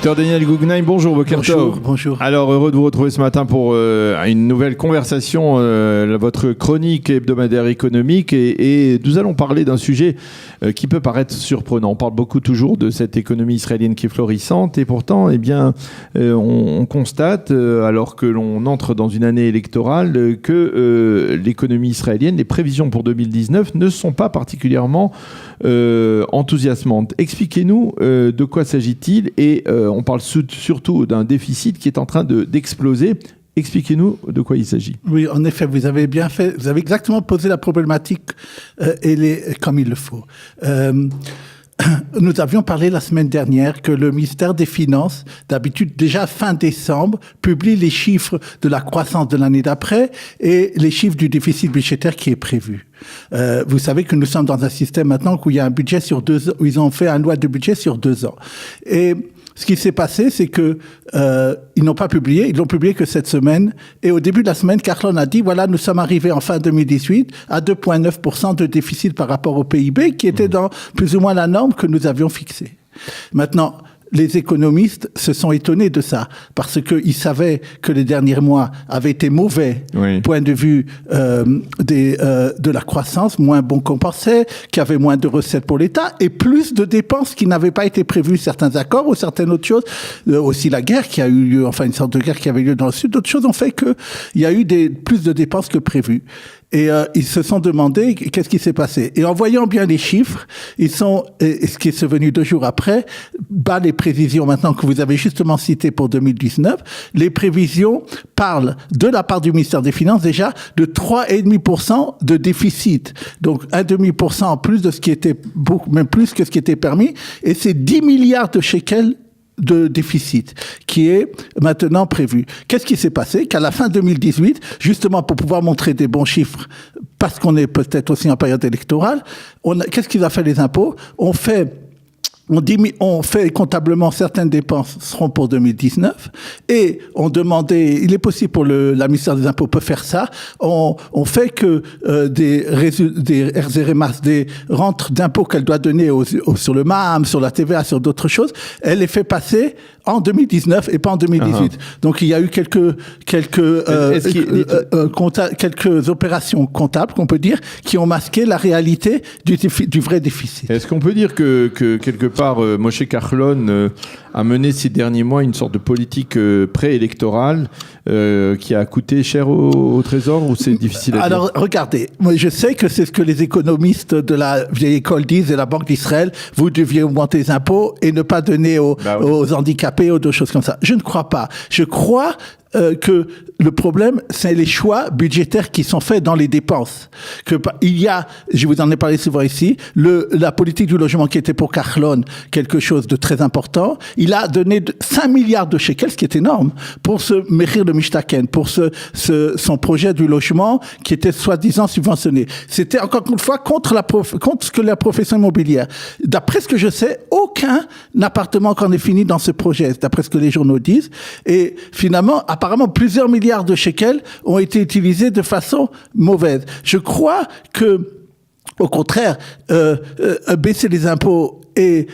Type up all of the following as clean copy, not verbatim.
Docteur Daniel Guggenheim, bonjour, Boker Tov. Bonjour. Alors, heureux de vous retrouver ce matin pour une nouvelle conversation, votre chronique hebdomadaire économique. Et nous allons parler d'un sujet qui peut paraître surprenant. On parle beaucoup toujours de cette économie israélienne qui est florissante. Et pourtant, eh bien, on constate, alors que l'on entre dans une année électorale, que l'économie israélienne, les prévisions pour 2019 ne sont pas particulièrement enthousiasmantes. Expliquez-nous de quoi s'agit-il et on parle surtout d'un déficit qui est en train d'exploser. Expliquez-nous de quoi il s'agit. Oui, en effet, vous avez bien fait, vous avez exactement posé la problématique comme il le faut. Nous avions parlé la semaine dernière que le ministère des Finances, d'habitude déjà fin décembre, publie les chiffres de la croissance de l'année d'après et les chiffres du déficit budgétaire qui est prévu. Vous savez que nous sommes dans un système maintenant où il y a un budget sur 2 ans, où ils ont fait un loi de budget sur 2 ans. Et ce qui s'est passé, c'est que ils n'ont pas publié, ils l'ont publié que cette semaine. Et au début de la semaine, Kahlon a dit, voilà, nous sommes arrivés en fin 2018 à 2,9% de déficit par rapport au PIB, qui était dans plus ou moins la norme que nous avions fixée. Maintenant, les économistes se sont étonnés de ça, parce qu'ils savaient que les derniers mois avaient été mauvais, point de vue de la croissance, moins bon qu'on pensait, qu'il y avait moins de recettes pour l'État, et plus de dépenses qui n'avaient pas été prévues, certains accords ou certaines autres choses, aussi la guerre qui a eu lieu, enfin une sorte de guerre qui avait lieu dans le Sud, d'autres choses ont fait qu'il y a eu plus de dépenses que prévues. Et ils se sont demandé qu'est-ce qui s'est passé. Et en voyant bien les chiffres, ce qui est survenu 2 jours après, les prévisions maintenant que vous avez justement citées pour 2019, les prévisions parlent de la part du ministère des Finances déjà de 3,5% de déficit. Donc 1,5% en plus de ce qui était même plus que ce qui était permis. Et c'est 10 milliards de shekels de déficit qui est maintenant prévu. Qu'est-ce qui s'est passé? Qu'à la fin 2018, justement pour pouvoir montrer des bons chiffres, parce qu'on est peut-être aussi en période électorale, qu'est-ce qu'ils ont fait les impôts? On fait comptablement certaines dépenses seront pour 2019 et on demandait, il est possible pour la ministère des Impôts peut faire ça, on fait que des RZRMAS, des rentes d'impôts qu'elle doit donner sur le MAM, sur la TVA, sur d'autres choses, elle les fait passer en 2019 et pas en 2018. Donc il y a eu quelques opérations comptables qu'on peut dire qui ont masqué la réalité du vrai déficit. Est-ce qu'on peut dire que quelque part Moshe Kahlon a mené ces derniers mois une sorte de politique préélectorale qui a coûté cher au Trésor, ou c'est difficile à dire? Alors, regardez, moi je sais que c'est ce que les économistes de la vieille école disent et la Banque d'Israël, vous deviez augmenter les impôts et ne pas donner aux handicapés ou d'autres choses comme ça. Je ne crois pas. Je crois que le problème, c'est les choix budgétaires qui sont faits dans les dépenses. Il y a, je vous en ai parlé souvent ici, la politique du logement qui était pour Kahlon quelque chose de très important. Il a donné 5 milliards de shekels, ce qui est énorme, pour ce Mechir de Mishtaken, pour son projet du logement qui était soi-disant subventionné. C'était encore une fois contre ce que la profession immobilière. D'après ce que je sais, aucun appartement encore n'est fini dans ce projet, d'après ce que les journaux disent. Et finalement, apparemment, plusieurs milliards de shekels ont été utilisés de façon mauvaise. Je crois que, au contraire, baisser les impôts et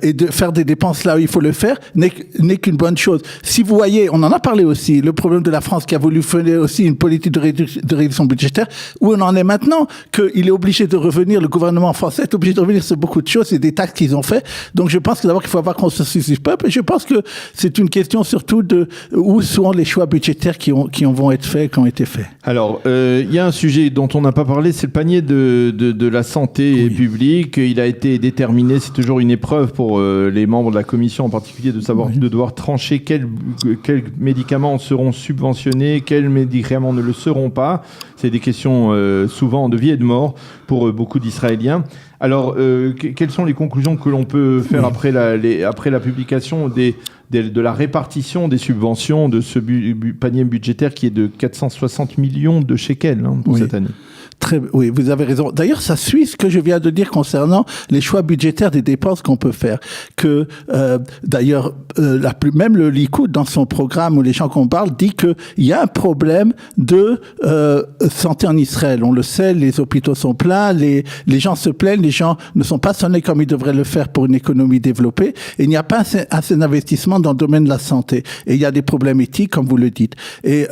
de faire des dépenses là où il faut le faire n'est qu'une bonne chose. Si vous voyez, on en a parlé aussi, le problème de la France qui a voulu faire aussi une politique de réduction budgétaire, où on en est maintenant, qu'il est obligé de revenir, le gouvernement français est obligé de revenir sur beaucoup de choses et des taxes qu'ils ont fait. Donc je pense que d'abord qu'il faut avoir consensus du peuple, et je pense que c'est une question surtout de où sont les choix budgétaires qui ont été faits. Alors, il y a un sujet dont on n'a pas parlé, c'est le panier de la santé publique. Il a été déterminé, c'est toujours une épreuve pour les membres de la commission en particulier de devoir trancher quels médicaments seront subventionnés, quels médicaments ne le seront pas. C'est des questions souvent de vie et de mort pour beaucoup d'Israéliens. Alors, quelles sont les conclusions que l'on peut faire après la publication de la répartition des subventions de ce panier budgétaire qui est de 460 millions de shekels pour cette année? Oui, vous avez raison. D'ailleurs, ça suit ce que je viens de dire concernant les choix budgétaires des dépenses qu'on peut faire. Que d'ailleurs, même le Likoud dans son programme où les gens qu'on parle dit qu'il y a un problème de santé en Israël. On le sait, les hôpitaux sont pleins, les gens se plaignent, les gens ne sont pas soignés comme ils devraient le faire pour une économie développée. Et il n'y a pas assez d'investissement dans le domaine de la santé. Et il y a des problèmes éthiques, comme vous le dites. Et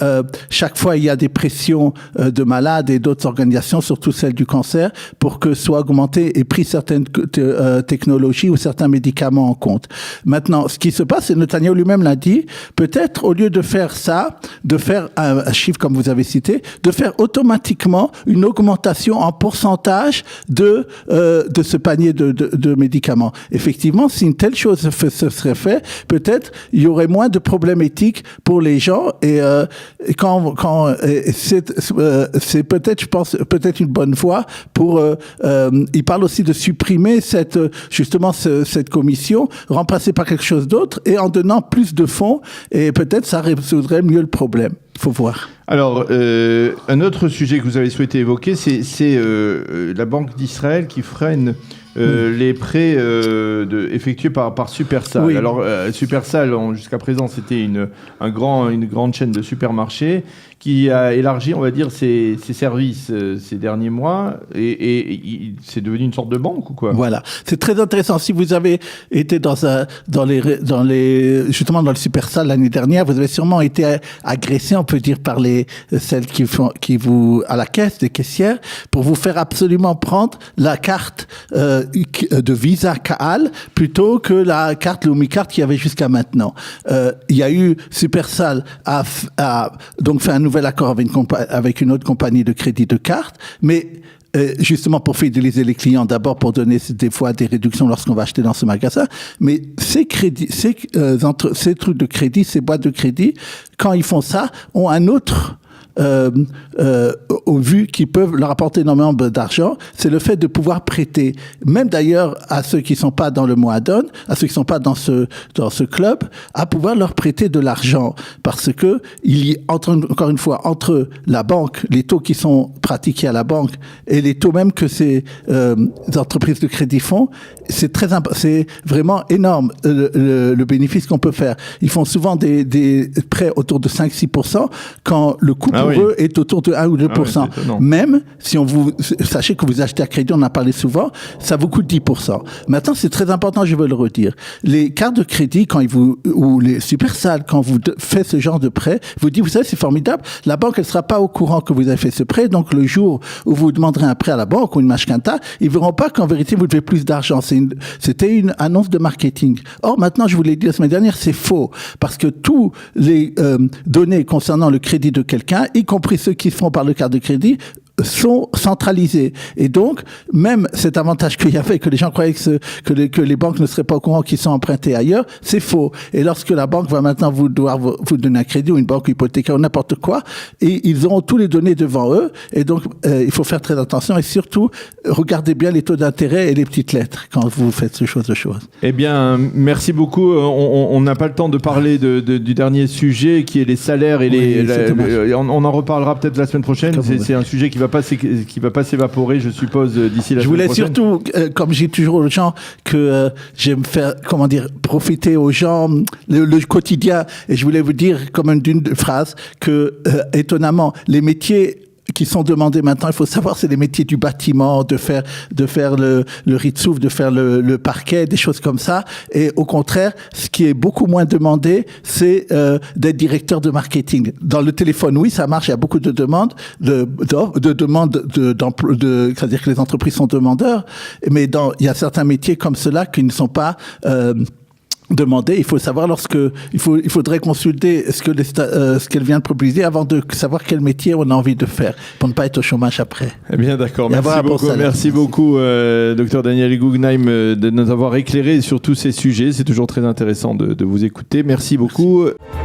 chaque fois, il y a des pressions de malades et d'autres organisations, surtout celles du cancer, pour que soient augmentées et pris certaines technologies ou certains médicaments en compte. Maintenant, ce qui se passe, et Netanyahu lui-même l'a dit, peut-être au lieu de faire ça, de faire un chiffre comme vous avez cité, de faire automatiquement une augmentation en pourcentage de ce panier de médicaments. Effectivement, si une telle chose se serait faite, peut-être il y aurait moins de problèmes éthiques pour les gens et c'est peut-être, je pense, peut-être une bonne voie pour. Il parle aussi de supprimer cette commission, remplacer par quelque chose d'autre et en donnant plus de fonds et peut-être ça résoudrait mieux le problème. Il faut voir. Alors, un autre sujet que vous avez souhaité évoquer, c'est la Banque d'Israël qui freine les prêts effectués par Supersal. Oui. Alors, Supersal, jusqu'à présent, c'était une grande chaîne de supermarchés qui a élargi, on va dire, ses services ces derniers mois et c'est devenu une sorte de banque ou quoi? Voilà, c'est très intéressant. Si vous avez été justement dans le Supersal l'année dernière, vous avez sûrement été agressé, on peut dire, par celles qui vous à la caisse, des caissières, pour vous faire absolument prendre la carte de Visa Kaal plutôt que la carte Lumicard qu'il y avait jusqu'à maintenant. Il y a eu Supersal a donc fait un nouvel accord avec une autre compagnie de crédit de carte, mais justement pour fidéliser les clients, d'abord pour donner des fois des réductions lorsqu'on va acheter dans ce magasin, mais ces trucs de crédit, ces boîtes de crédit, quand ils font ça, ont un autre au vu qu'ils peuvent leur apporter énormément d'argent, c'est le fait de pouvoir prêter, même d'ailleurs à ceux qui sont pas dans le Moadon, à ceux qui sont pas dans ce club, à pouvoir leur prêter de l'argent, parce que il y a encore une fois entre la banque, les taux qui sont pratiqués à la banque et les taux même que ces entreprises de crédit font, c'est vraiment énorme le bénéfice qu'on peut faire. Ils font souvent des prêts autour de 5-6% quand le coût pour eux est autour de 1 ou 2%. Même si sachez que vous achetez à crédit, on en a parlé souvent, ça vous coûte 10%. Maintenant, c'est très important, je veux le redire. Les cartes de crédit, ou les Supersal, quand vous faites ce genre de prêt, vous dites, vous savez, c'est formidable, la banque, elle sera pas au courant que vous avez fait ce prêt, donc le jour où vous demanderez un prêt à la banque ou une mashkanta, ils verront pas qu'en vérité, vous devez plus d'argent. C'était une annonce de marketing. Or, maintenant, je vous l'ai dit la semaine dernière, c'est faux. Parce que tous les données concernant le crédit de quelqu'un, y compris ceux qui font par le carte de crédit, sont centralisés. Et donc, même cet avantage qu'il y avait, que les gens croyaient que les banques ne seraient pas au courant qu'ils sont empruntés ailleurs, c'est faux. Et lorsque la banque va maintenant vous donner un crédit ou une banque hypothécaire ou n'importe quoi, et ils auront tous les données devant eux. Et donc, il faut faire très attention et surtout, regardez bien les taux d'intérêt et les petites lettres quand vous faites ce genre de choses. Eh bien, merci beaucoup. On n'a pas le temps de parler du dernier sujet qui est les salaires et on en reparlera peut-être la semaine prochaine. C'est un sujet qui va pas s'évaporer, je suppose, d'ici la semaine prochaine. Je voulais surtout, comme j'ai toujours aux gens, que j'aime faire, profiter aux gens le quotidien. Et je voulais vous dire, comme d'une phrase, que étonnamment, les métiers qui sont demandés maintenant, il faut savoir, c'est les métiers du bâtiment, de faire le ritsouf, de faire le parquet, des choses comme ça. Et au contraire, ce qui est beaucoup moins demandé, c'est d'être directeur de marketing. Dans le téléphone, oui, ça marche, il y a beaucoup de demandes, c'est-à-dire que les entreprises sont demandeurs, mais il y a certains métiers comme ceux-là qui ne sont pas demander, il faut savoir il faudrait consulter ce qu'elle vient de proposer avant de savoir quel métier on a envie de faire pour ne pas être au chômage après. Eh bien d'accord, merci beaucoup Dr Daniel Guggenheim de nous avoir éclairé sur tous ces sujets, c'est toujours très intéressant de vous écouter, merci beaucoup. Merci.